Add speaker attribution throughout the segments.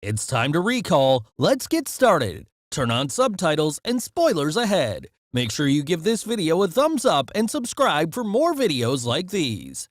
Speaker 1: It's time to recall. Let's get started. Turn on subtitles and spoilers ahead. Make sure you give this video a thumbs up and subscribe for more videos like these.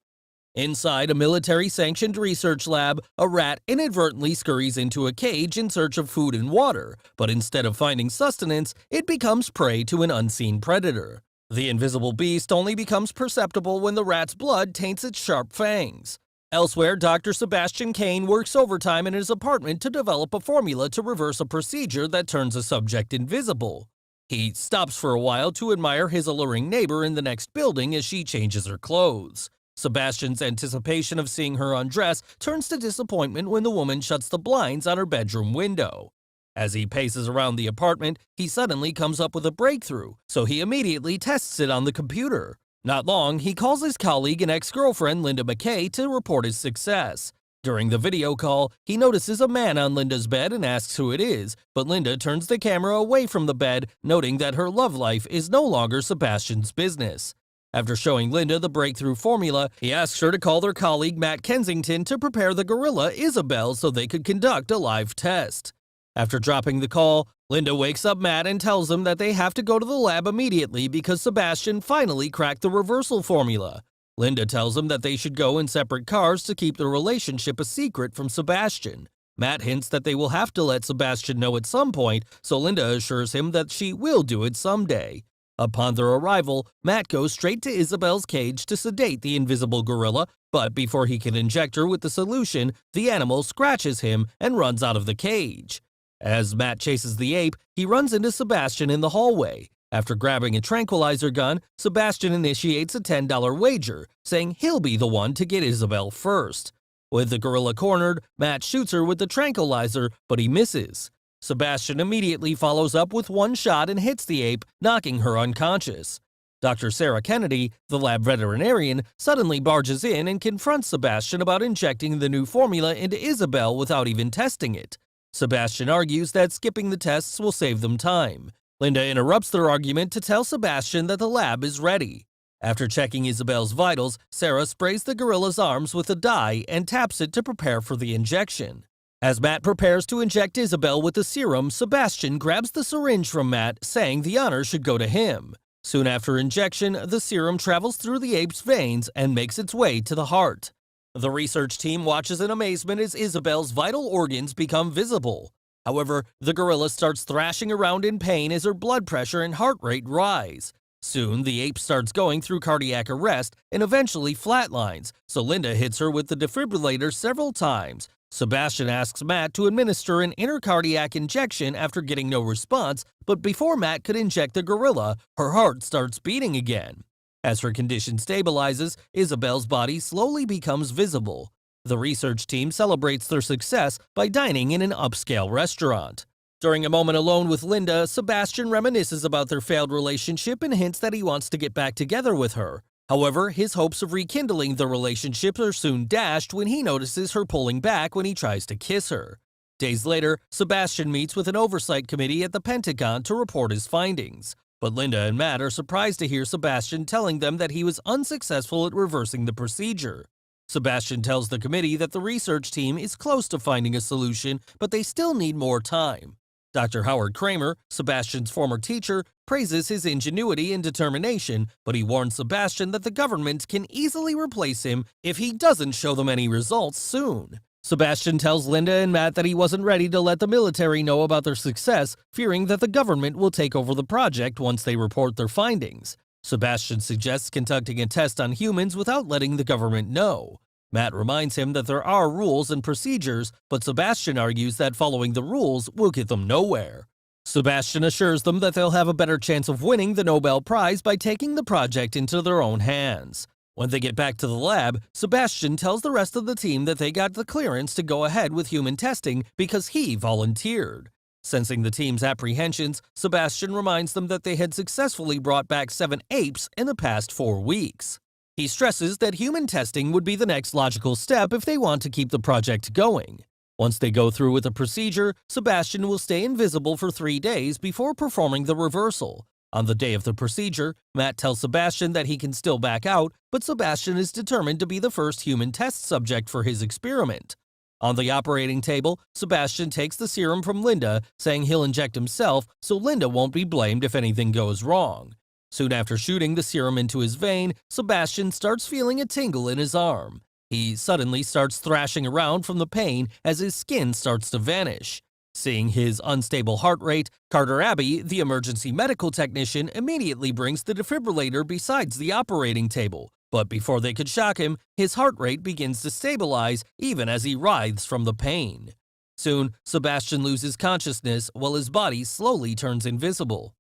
Speaker 1: Inside a military-sanctioned research lab, a rat inadvertently scurries into a cage in search of food and water, but instead of finding sustenance, it becomes prey to an unseen predator. The invisible beast only becomes perceptible when the rat's blood taints its sharp fangs. Elsewhere, Dr. Sebastian Caine works overtime in his apartment to develop a formula to reverse a procedure that turns a subject invisible. He stops for a while to admire his alluring neighbor in the next building as she changes her clothes. Sebastian's anticipation of seeing her undress turns to disappointment when the woman shuts the blinds on her bedroom window. As he paces around the apartment, he suddenly comes up with a breakthrough, so he immediately tests it on the computer. Not long, he calls his colleague and ex-girlfriend Linda McKay to report his success. During the video call, he notices a man on Linda's bed and asks who it is, but Linda turns the camera away from the bed, noting that her love life is no longer Sebastian's business. After showing Linda the breakthrough formula, he asks her to call their colleague Matt Kensington to prepare the gorilla Isabel so they could conduct a live test. After dropping the call, Linda wakes up Matt and tells him that they have to go to the lab immediately because Sebastian finally cracked the reversal formula. Linda tells him that they should go in separate cars to keep their relationship a secret from Sebastian. Matt hints that they will have to let Sebastian know at some point, so Linda assures him that she will do it someday. Upon their arrival, Matt goes straight to Isabel's cage to sedate the invisible gorilla, but before he can inject her with the solution, the animal scratches him and runs out of the cage. As Matt chases the ape, he runs into Sebastian in the hallway. After grabbing a tranquilizer gun, Sebastian initiates a $10 wager, saying he'll be the one to get Isabel first. With the gorilla cornered, Matt shoots her with the tranquilizer, but he misses. Sebastian immediately follows up with one shot and hits the ape, knocking her unconscious. Dr. Sarah Kennedy, the lab veterinarian, suddenly barges in and confronts Sebastian about injecting the new formula into Isabel without even testing it. Sebastian argues that skipping the tests will save them time. Linda interrupts their argument to tell Sebastian that the lab is ready. After checking Isabel's vitals, Sarah sprays the gorilla's arms with a dye and taps it to prepare for the injection. As Matt prepares to inject Isabel with the serum, Sebastian grabs the syringe from Matt, saying the honor should go to him. Soon after injection, the serum travels through the ape's veins and makes its way to the heart. The research team watches in amazement as Isabel's vital organs become visible. However, the gorilla starts thrashing around in pain as her blood pressure and heart rate rise. Soon, the ape starts going through cardiac arrest and eventually flatlines, so Linda hits her with the defibrillator several times. Sebastian asks Matt to administer an intracardiac injection after getting no response, but before Matt could inject the gorilla, her heart starts beating again. As her condition stabilizes, Isabel's body slowly becomes visible. The research team celebrates their success by dining in an upscale restaurant. During a moment alone with Linda, Sebastian reminisces about their failed relationship and hints that he wants to get back together with her. However, his hopes of rekindling the relationship are soon dashed when he notices her pulling back when he tries to kiss her. Days later, Sebastian meets with an oversight committee at the Pentagon to report his findings. But Linda and Matt are surprised to hear Sebastian telling them that he was unsuccessful at reversing the procedure. Sebastian tells the committee that the research team is close to finding a solution, but they still need more time. Dr. Howard Kramer, Sebastian's former teacher, praises his ingenuity and determination, but he warns Sebastian that the government can easily replace him if he doesn't show them any results soon. Sebastian tells Linda and Matt that he wasn't ready to let the military know about their success, fearing that the government will take over the project once they report their findings. Sebastian suggests conducting a test on humans without letting the government know. Matt reminds him that there are rules and procedures, but Sebastian argues that following the rules will get them nowhere. Sebastian assures them that they'll have a better chance of winning the Nobel Prize by taking the project into their own hands. When they get back to the lab, Sebastian tells the rest of the team that they got the clearance to go ahead with human testing because he volunteered. Sensing the team's apprehensions, Sebastian reminds them that they had successfully brought back 7 apes in the past 4 weeks. He stresses that human testing would be the next logical step if they want to keep the project going. Once they go through with the procedure, Sebastian will stay invisible for 3 days before performing the reversal. On the day of the procedure, Matt tells Sebastian that he can still back out, but Sebastian is determined to be the first human test subject for his experiment. On the operating table, Sebastian takes the serum from Linda, saying he'll inject himself so Linda won't be blamed if anything goes wrong. Soon after shooting the serum into his vein, Sebastian starts feeling a tingle in his arm. He suddenly starts thrashing around from the pain as his skin starts to vanish. Seeing his unstable heart rate, Carter Abbey, the emergency medical technician, immediately brings the defibrillator besides the operating table. But before they could shock him, his heart rate begins to stabilize even as he writhes from the pain. Soon, Sebastian loses consciousness while his body slowly turns invisible.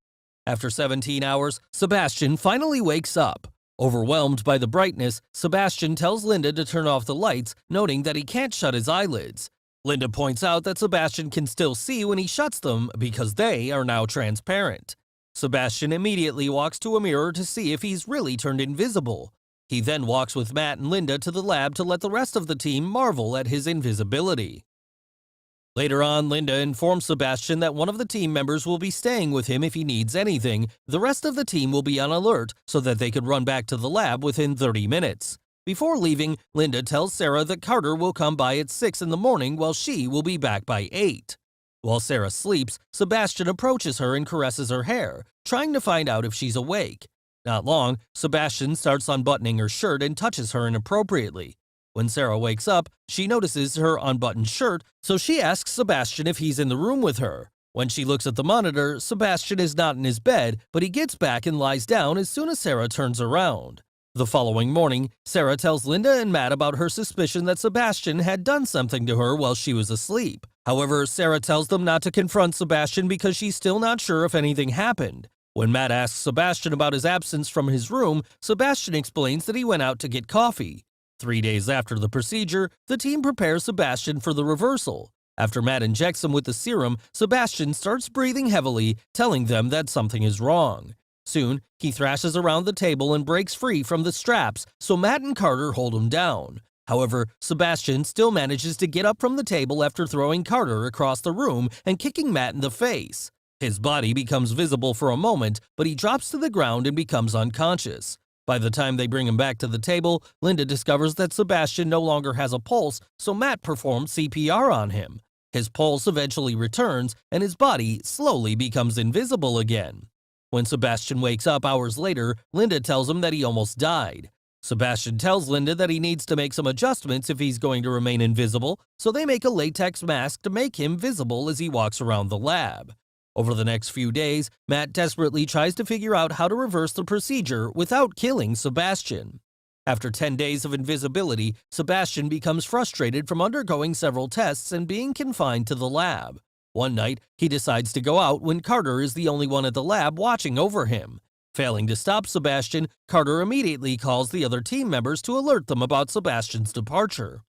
Speaker 1: After 17 hours, Sebastian finally wakes up. Overwhelmed by the brightness, Sebastian tells Linda to turn off the lights, noting that he can't shut his eyelids. Linda points out that Sebastian can still see when he shuts them because they are now transparent. Sebastian immediately walks to a mirror to see if he's really turned invisible. He then walks with Matt and Linda to the lab to let the rest of the team marvel at his invisibility. Later on, Linda informs Sebastian that one of the team members will be staying with him if he needs anything. The rest of the team will be on alert so that they could run back to the lab within 30 minutes. Before leaving, Linda tells Sarah that Carter will come by at 6 in the morning while she will be back by 8. While Sarah sleeps, Sebastian approaches her and caresses her hair, trying to find out if she's awake. Not long, Sebastian starts unbuttoning her shirt and touches her inappropriately. When Sarah wakes up, she notices her unbuttoned shirt, so she asks Sebastian if he's in the room with her. When she looks at the monitor, Sebastian is not in his bed, but he gets back and lies down as soon as Sarah turns around. The following morning, Sarah tells Linda and Matt about her suspicion that Sebastian had done something to her while she was asleep. However, Sarah tells them not to confront Sebastian because she's still not sure if anything happened. When Matt asks Sebastian about his absence from his room, Sebastian explains that he went out to get coffee. 3 days after the procedure, the team prepares Sebastian for the reversal. After Matt injects him with the serum, Sebastian starts breathing heavily, telling them that something is wrong. Soon, he thrashes around the table and breaks free from the straps, so Matt and Carter hold him down. However, Sebastian still manages to get up from the table after throwing Carter across the room and kicking Matt in the face. His body becomes visible for a moment, but he drops to the ground and becomes unconscious. By the time they bring him back to the table, Linda discovers that Sebastian no longer has a pulse, so Matt performs CPR on him. His pulse eventually returns, and his body slowly becomes invisible again. When Sebastian wakes up hours later, Linda tells him that he almost died. Sebastian tells Linda that he needs to make some adjustments if he's going to remain invisible, so they make a latex mask to make him visible as he walks around the lab. Over the next few days, Matt desperately tries to figure out how to reverse the procedure without killing Sebastian. After 10 days of invisibility, Sebastian becomes frustrated from undergoing several tests and being confined to the lab. One night, he decides to go out when Carter is the only one at the lab watching over him. Failing to stop Sebastian, Carter immediately calls the other team members to alert them about Sebastian's departure.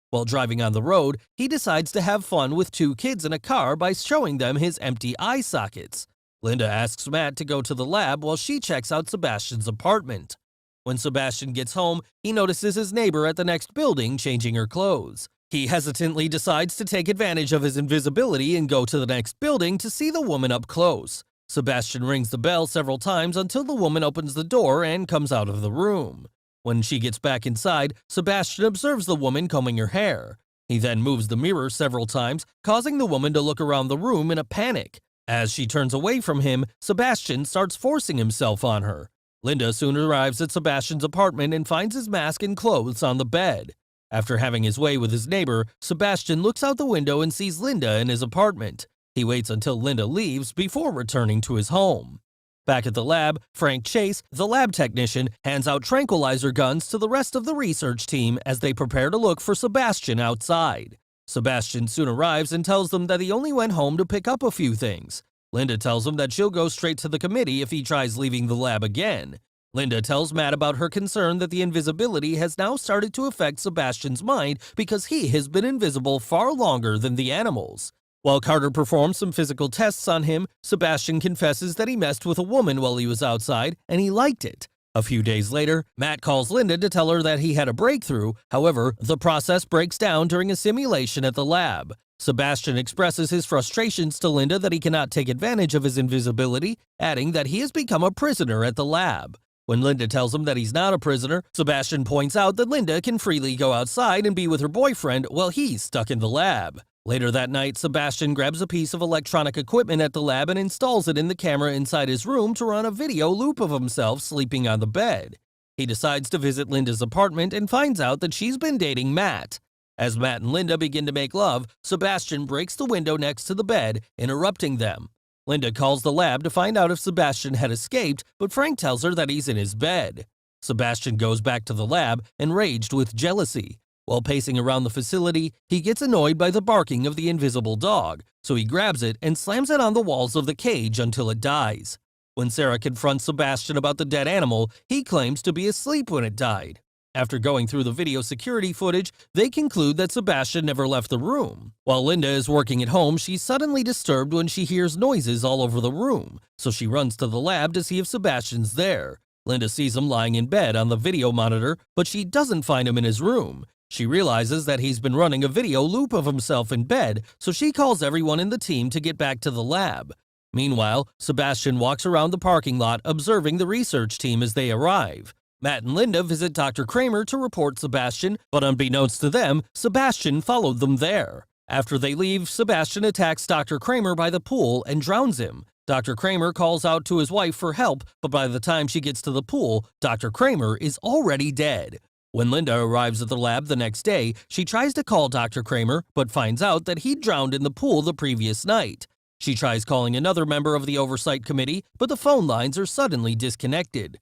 Speaker 1: While driving on the road, he decides to have fun with 2 kids in a car by showing them his empty eye sockets. Linda asks Matt to go to the lab while she checks out Sebastian's apartment. When Sebastian gets home, he notices his neighbor at the next building changing her clothes. He hesitantly decides to take advantage of his invisibility and go to the next building to see the woman up close. Sebastian rings the bell several times until the woman opens the door and comes out of the room. When she gets back inside, Sebastian observes the woman combing her hair. He then moves the mirror several times, causing the woman to look around the room in a panic. As she turns away from him, Sebastian starts forcing himself on her. Linda soon arrives at Sebastian's apartment and finds his mask and clothes on the bed. After having his way with his neighbor, Sebastian looks out the window and sees Linda in his apartment. He waits until Linda leaves before returning to his home. Back at the lab, Frank Chase, the lab technician, hands out tranquilizer guns to the rest of the research team as they prepare to look for Sebastian outside. Sebastian soon arrives and tells them that he only went home to pick up a few things. Linda tells him that she'll go straight to the committee if he tries leaving the lab again. Linda tells Matt about her concern that the invisibility has now started to affect Sebastian's mind because he has been invisible far longer than the animals. While Carter performs some physical tests on him, Sebastian confesses that he messed with a woman while he was outside, and he liked it. A few days later, Matt calls Linda to tell her that he had a breakthrough. However, the process breaks down during a simulation at the lab. Sebastian expresses his frustrations to Linda that he cannot take advantage of his invisibility, adding that he has become a prisoner at the lab. When Linda tells him that he's not a prisoner, Sebastian points out that Linda can freely go outside and be with her boyfriend while he's stuck in the lab. Later that night, Sebastian grabs a piece of electronic equipment at the lab and installs it in the camera inside his room to run a video loop of himself sleeping on the bed. He decides to visit Linda's apartment and finds out that she's been dating Matt. As Matt and Linda begin to make love, Sebastian breaks the window next to the bed, interrupting them. Linda calls the lab to find out if Sebastian had escaped, but Frank tells her that he's in his bed. Sebastian goes back to the lab, enraged with jealousy. While pacing around the facility, he gets annoyed by the barking of the invisible dog, so he grabs it and slams it on the walls of the cage until it dies. When Sarah confronts Sebastian about the dead animal, he claims to be asleep when it died. After going through the video security footage, they conclude that Sebastian never left the room. While Linda is working at home, she's suddenly disturbed when she hears noises all over the room, so she runs to the lab to see if Sebastian's there. Linda sees him lying in bed on the video monitor, but she doesn't find him in his room. She realizes that he's been running a video loop of himself in bed, so she calls everyone in the team to get back to the lab. Meanwhile, Sebastian walks around the parking lot observing the research team as they arrive. Matt and Linda visit Dr. Kramer to report Sebastian, but unbeknownst to them, Sebastian followed them there. After they leave, Sebastian attacks Dr. Kramer by the pool and drowns him. Dr. Kramer calls out to his wife for help, but by the time she gets to the pool, Dr. Kramer is already dead. When Linda arrives at the lab the next day, she tries to call Dr. Kramer, but finds out that he drowned in the pool the previous night. She tries calling another member of the oversight committee, but the phone lines are suddenly disconnected.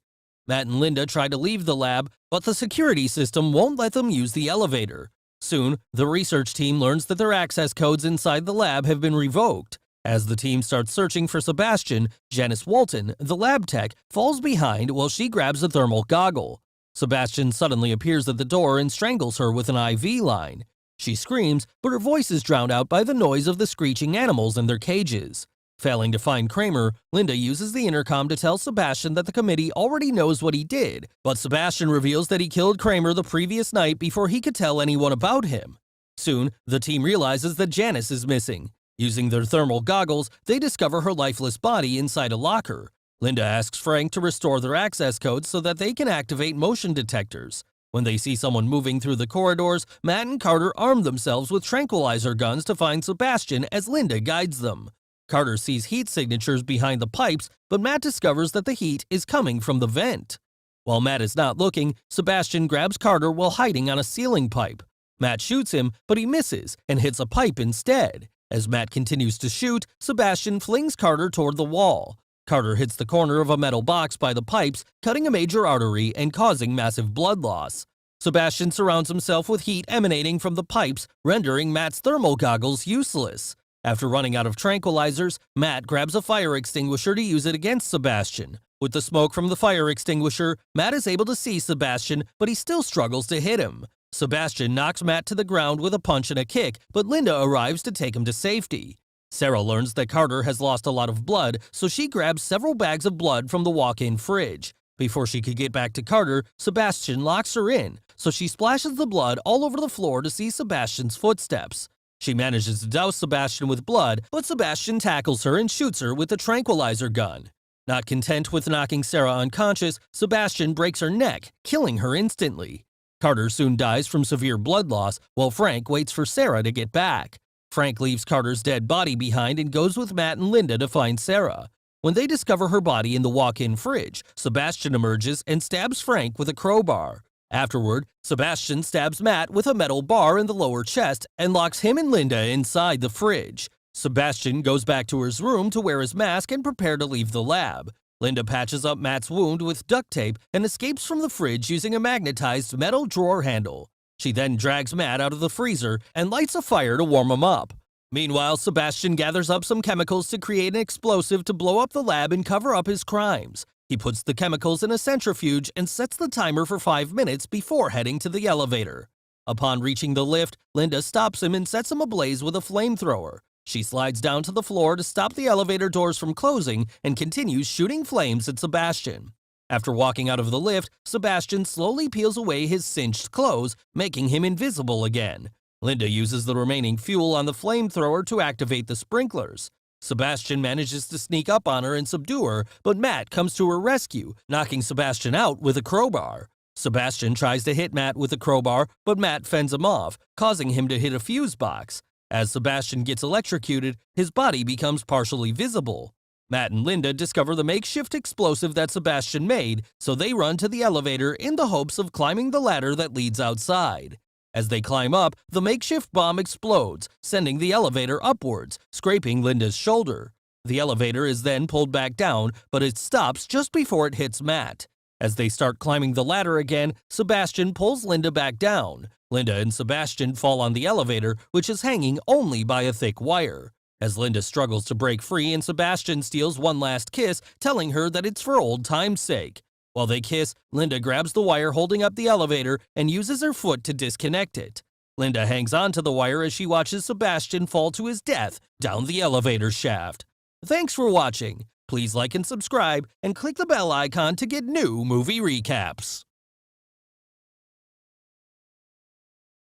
Speaker 1: Matt and Linda try to leave the lab, but the security system won't let them use the elevator. Soon, the research team learns that their access codes inside the lab have been revoked. As the team starts searching for Sebastian, Janice Walton, the lab tech, falls behind while she grabs a thermal goggle. Sebastian suddenly appears at the door and strangles her with an IV line. She screams, but her voice is drowned out by the noise of the screeching animals in their cages. Failing to find Kramer, Linda uses the intercom to tell Sebastian that the committee already knows what he did, but Sebastian reveals that he killed Kramer the previous night before he could tell anyone about him. Soon, the team realizes that Janice is missing. Using their thermal goggles, they discover her lifeless body inside a locker. Linda asks Frank to restore their access codes so that they can activate motion detectors. When they see someone moving through the corridors, Matt and Carter arm themselves with tranquilizer guns to find Sebastian as Linda guides them. Carter sees heat signatures behind the pipes, but Matt discovers that the heat is coming from the vent. While Matt is not looking, Sebastian grabs Carter while hiding on a ceiling pipe. Matt shoots him, but he misses and hits a pipe instead. As Matt continues to shoot, Sebastian flings Carter toward the wall. Carter hits the corner of a metal box by the pipes, cutting a major artery and causing massive blood loss. Sebastian surrounds himself with heat emanating from the pipes, rendering Matt's thermal goggles useless. After running out of tranquilizers, Matt grabs a fire extinguisher to use it against Sebastian. With the smoke from the fire extinguisher, Matt is able to see Sebastian, but he still struggles to hit him. Sebastian knocks Matt to the ground with a punch and a kick, but Linda arrives to take him to safety. Sarah learns that Carter has lost a lot of blood, so she grabs several bags of blood from the walk-in fridge. Before she could get back to Carter, Sebastian locks her in, so she splashes the blood all over the floor to see Sebastian's footsteps. She manages to douse Sebastian with blood, but Sebastian tackles her and shoots her with a tranquilizer gun. Not content with knocking Sarah unconscious, Sebastian breaks her neck, killing her instantly. Carter soon dies from severe blood loss, while Frank waits for Sarah to get back. Frank leaves Carter's dead body behind and goes with Matt and Linda to find Sarah. When they discover her body in the walk-in fridge, Sebastian emerges and stabs Frank with a crowbar. Afterward, Sebastian stabs Matt with a metal bar in the lower chest and locks him and Linda inside the fridge. Sebastian goes back to his room to wear his mask and prepare to leave the lab. Linda patches up Matt's wound with duct tape and escapes from the fridge using a magnetized metal drawer handle. She then drags Matt out of the freezer and lights a fire to warm him up. Meanwhile, Sebastian gathers up some chemicals to create an explosive to blow up the lab and cover up his crimes. He puts the chemicals in a centrifuge and sets the timer for 5 minutes before heading to the elevator. Upon reaching the lift, Linda stops him and sets him ablaze with a flamethrower. She slides down to the floor to stop the elevator doors from closing and continues shooting flames at Sebastian. After walking out of the lift, Sebastian slowly peels away his cinched clothes, making him invisible again. Linda uses the remaining fuel on the flamethrower to activate the sprinklers. Sebastian manages to sneak up on her and subdue her, but Matt comes to her rescue, knocking Sebastian out with a crowbar. Sebastian tries to hit Matt with a crowbar, but Matt fends him off, causing him to hit a fuse box. As Sebastian gets electrocuted, his body becomes partially visible. Matt and Linda discover the makeshift explosive that Sebastian made, so they run to the elevator in the hopes of climbing the ladder that leads outside. As they climb up, the makeshift bomb explodes, sending the elevator upwards, scraping Linda's shoulder. The elevator is then pulled back down, but it stops just before it hits Matt. As they start climbing the ladder again, Sebastian pulls Linda back down. Linda and Sebastian fall on the elevator, which is hanging only by a thick wire. As Linda struggles to break free and Sebastian steals one last kiss, telling her that it's for old time's sake. While they kiss, Linda grabs the wire holding up the elevator and uses her foot to disconnect it. Linda hangs onto the wire as she watches Sebastian fall to his death down the elevator shaft. Thanks for watching. Please like and subscribe and click the bell icon to get new movie recaps.